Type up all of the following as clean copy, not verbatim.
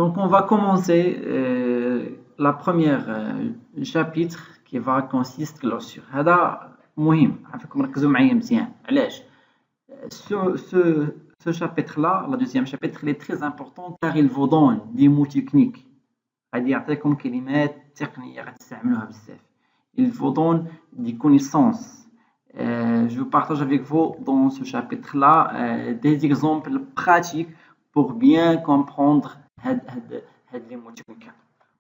Donc on va commencer la première chapitre qui va consister sur هذا مهم عافاكم ركزوا معايا مزيان علاش ce chapitre là la deuxième chapitre il est très important car il vous donne des mots techniques غادي يعطيكم كلمات تقنية غتستعملوها بزاف il vous donne des connaissances je vous partage avec vous dans ce chapitre là des exemples pratiques pour bien comprendre هاد les mots techniques.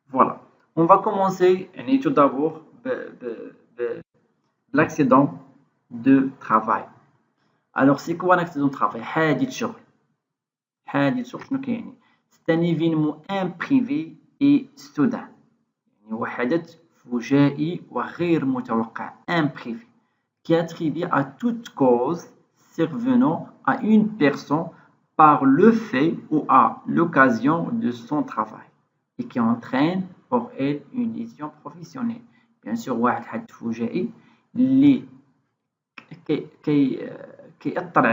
Voilà, on va commencer tout d'abord l'accident de travail. Alors c'est quoi un accident de travail؟ حادث شغل شنو كيعني؟ c'est un événement imprévu et soudain يعني هو حدث فجائي وغير متوقع imprévu qui attribue à toute cause survenant à une personne par le fait ou à l'occasion de son travail et qui entraîne pour elle une lésion professionnelle. Bien sûr واحد حدث فجائي اللي كيأثر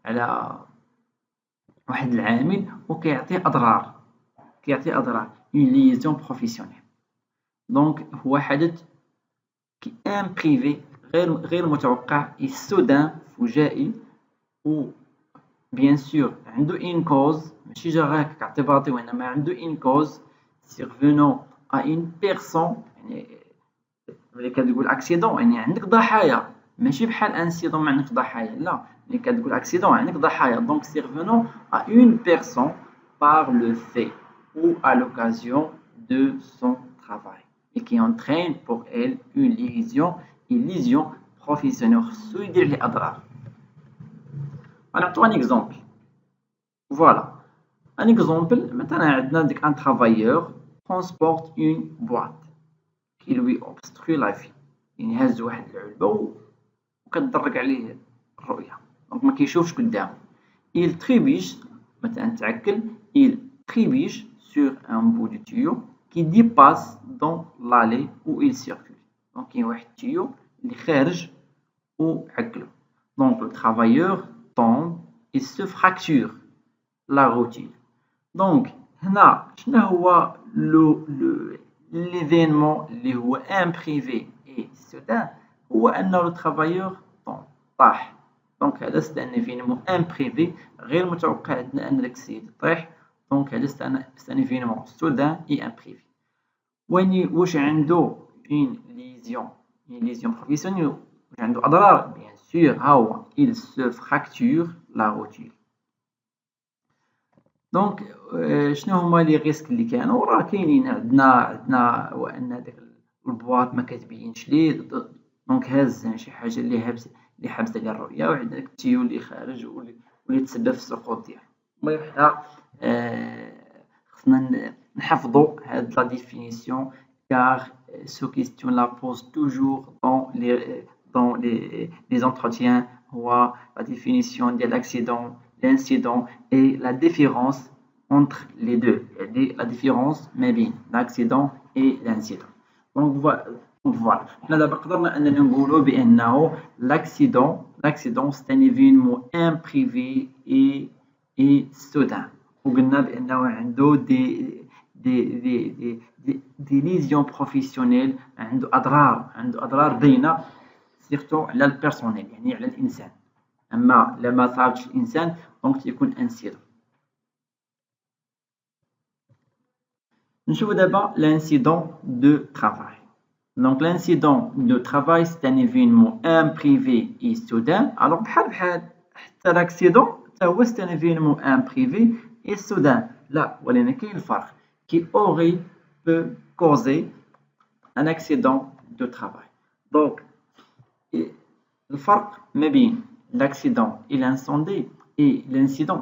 على واحد العامل وكيعطيه أضرار une lésion professionnelle. Donc هو حدث imprévu غير متوقع et soudain فجائي و bien sûr عنده une cause ماشي جا غير كاعتباطي وإنما عنده une cause survenant à une personne يعني ملي كتقول accident يعني عندك ضحايا ماشي بحال انسيدون ما عندك ضحايا لا ملي كتقول accident عندك ضحايا donc survenant à une personne par le fait ou à l'occasion de son travail et qui entraîne pour elle une lésion professionnelle خصو يدير لي أضرار. نعطيو un exemple. Voilà. Un exemple, مثلا عندنا ديك un travailleur transporte une boîte qui lui obstrue la vue. يعني هاز واحد العلبة وكتضرق عليه الرؤية. دونك ما كيشوفش قدامه. Il trébuche مثلا تعكل il trébuche sur un bout de tuyau qui dépasse dans l'allée où il circule. دونك كاين واحد التيو اللي خارج وعكلو. Donc le travailleur tombe et se fracture la rotule. Donc هنا شنو هو l'événement اللي هو imprévu et soudain هو أن le travailleur طاح. Donc هذا c'est un événement imprévu غير متوقع أن داك السيد طيح. Donc هذا c'est un événement soudain et imprévu. واش عنده une lésion professionnelle واش عنده أضرار bien sûr ها هو il se fracture la rotule. دونك شنو هما لي ريسك اللي كانوا راه كاينين عندنا وان داك البواط ما كتبينش ليه دونك هاز شي حاجه اللي حابسه ديال الرؤيه وعندك التيو اللي خارج واللي تسبب في السقوط ديالو. المهم حنا خصنا نحفظوا هاد لا ديفينيسيون car ce question la pose toujours dans les entretiens هو la définition de l'accident l'incident et la différence entre les deux la différence ما بين l'accident et l'incident. Donc voilà حنا دابا قدرنا اننا نقولوا بانه l'accident c'est un événement imprévu et soudain وقلنا بانه عنده des lésions professionnelles عنده اضرار باينه سيرتو على البيرسونيل يعني على الانسان. اما لما صارتش الانسان دونك تيكون انسيدون. نشوفوا دابا l'incident de travail. Donc l'incident de travail c'est un événement imprévu et soudain. Alors بحال حتى l'accident حتى هو c'est un événement imprévu et soudain. لا ولكن كاين الفرق qui aurait peut causer un accident de travail. Donc الفرق ما بين l'accident et l'incendie et l'incident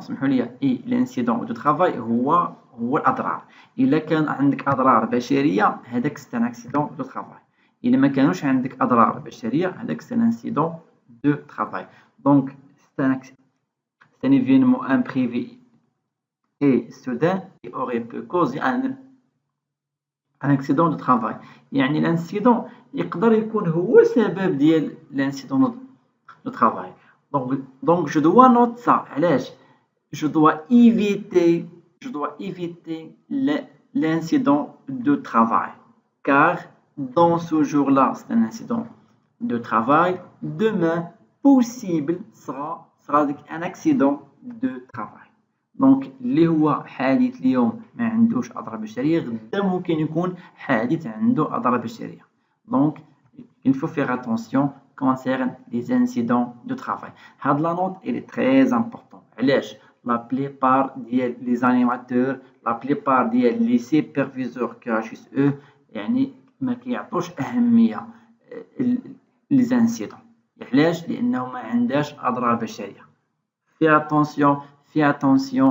et l'incident de travail هو الأضرار. إلا كان عندك أضرار بشرية هذاك c'est un accident de travail. إلا ما كانوش عندك أضرار بشرية هذاك c'est un incident de travail. Donc c'est un événement imprévu et soudain qui aurait pu causer un accident de travail. يعني l'incident يقدر يكون هو سبب ديال l'incident de travail. Donc je dois noter ça. علاش je dois je dois éviter l'incident de travail, car dans ce jour-là, c'est un incident de travail. Demain, possible sera un accident de travail. دونك اللي هو حادث اليوم ما عندوش اضرار بشريه، غدا ممكن يكون حادث عنده اضرار بشريه. دونك il faut faire attention concernant les incidents de travail. هاد لا نوت elle est très important. علاش؟ la plupart ديال les animateurs، la plupart ديال les superviseurs KHSE يعني ما كيعطوش اهميه les incidents. علاش؟ لانه ما عندهاش اضرار بشريه. Fais attention,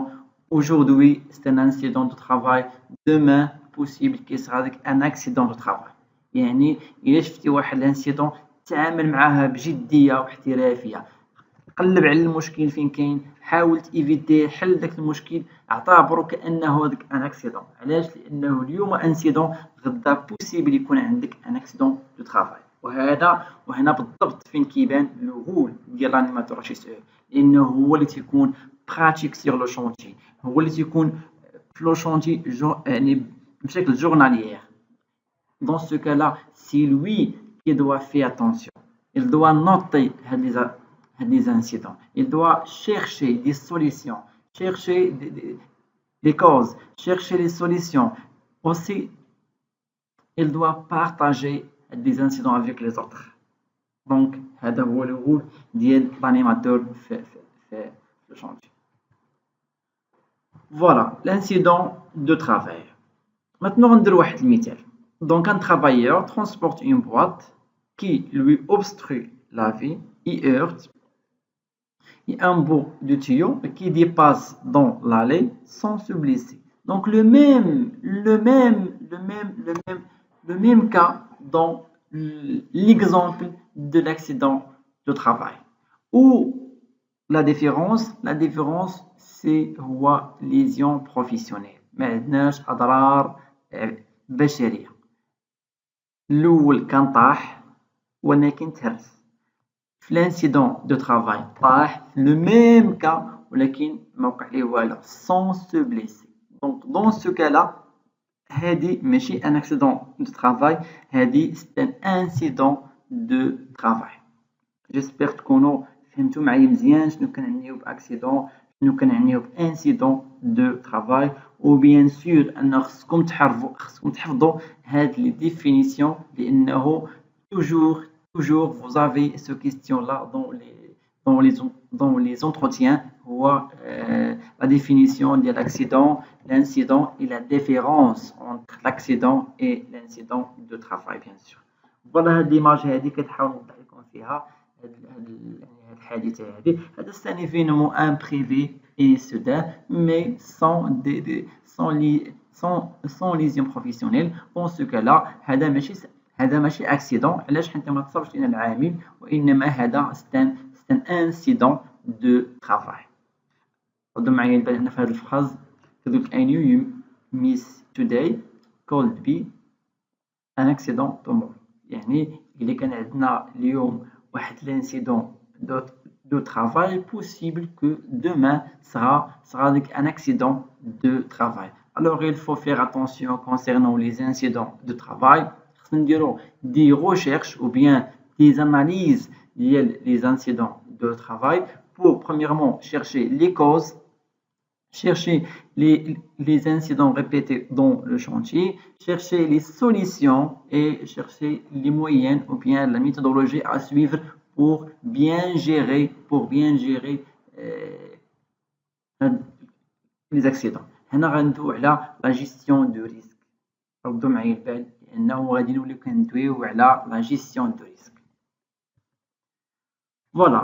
aujourd'hui c'est un incident de travail, demain possible qu'il sera un accident de travail. يعني إلا شفتي واحد الانسيدون تعامل معاها بجدية واحترافية، قلب على المشكل فين كاين، حاول تيفيتيه، حل داك المشكل، اعتبره كأنه هذاك ان اكسيدون. علاش؟ لأنه اليوم انسيدون غدا بوسيبل يكون عندك ان اكسيدون دو ترافاي. وهنا بالضبط فين كيبان لو رول ديال لانيماتور اتش اس او، لأنه هو اللي تيكون براتيك سيغ لو شونتي، هو اللي تيكون في لو شونتي يعني بشكل جورناليير. Dans ce cas-là, c'est lui qui doit faire attention. Il doit noter les incidents. Il doit chercher des solutions, chercher des causes, chercher les solutions. Aussi, il doit partager des incidents avec les autres. Donc, هذا هو le rôle ديال l'animateur في le chantier. Voilà, l'incident de travail. Maintenant, on ندير واحد المثال. Donc, un travailleur transporte une boîte qui lui obstrue la vie, il heurte, et un bout de tuyau qui dépasse dans l'allée sans se blesser. Donc, le même cas dans l'exemple de l'accident de travail. Où la différence, c'est lésion professionnelle. ما عندناش أضرار بشرية. الأول كان طاح ولكن تهرس. في الانسيدون دو ترافاي طاح في لو ميم كا ولكن ما وقع ليه والو سون سو بليسي. دونك دون سو كالا هادي ماشي ان اكسيدون دو ترافاي، هادي سي ان انسيدون دو ترافاي. جيسبر تكونوا فهمتوا معايا مزيان شنو كنعنيو باكسيدون، شنو كنعنيو بانسيدون دو ترافاي. وبيان سور ان خصكم تحفظوا هاد لي ديفينيسيون، لانه toujours vous avez cette question là dans les entretiens. هو la définition de l'accident, l'incident et la différence entre l'accident et l'incident de travail bien sûr. Voilà هاد l'image هادي كتحاول نوضح لكم فيها هاد الحادثة هادي. هذا c'est un événement imprévu et soudain mais sans lésion professionnelle. Dans ce cas-là هذا ماشي اكسيدون. علاش؟ حيت ما تصابش لنا العامل، وانما هذا c'est un incident de travail. خذوا معايا البال هنا في هذا الفراز كتقول I knew you miss today could be an accident tomorrow. يعني إلا كان عندنا اليوم واحد الانسيدون de travail, possible que demain sera un accident de travail. Alors il faut faire attention concernant les incidents de travail. Des recherches ou bien des analyses liées les incidents de travail pour premièrement chercher les causes, chercher les incidents répétés dans le chantier, chercher les solutions et chercher les moyens ou bien la méthodologie à suivre pour bien gérer les accidents. هنا غندويو على la gestion de risque. ردوا معايا البال لأنه غادي نوليو كندويو على la gestion de risque. Voilà.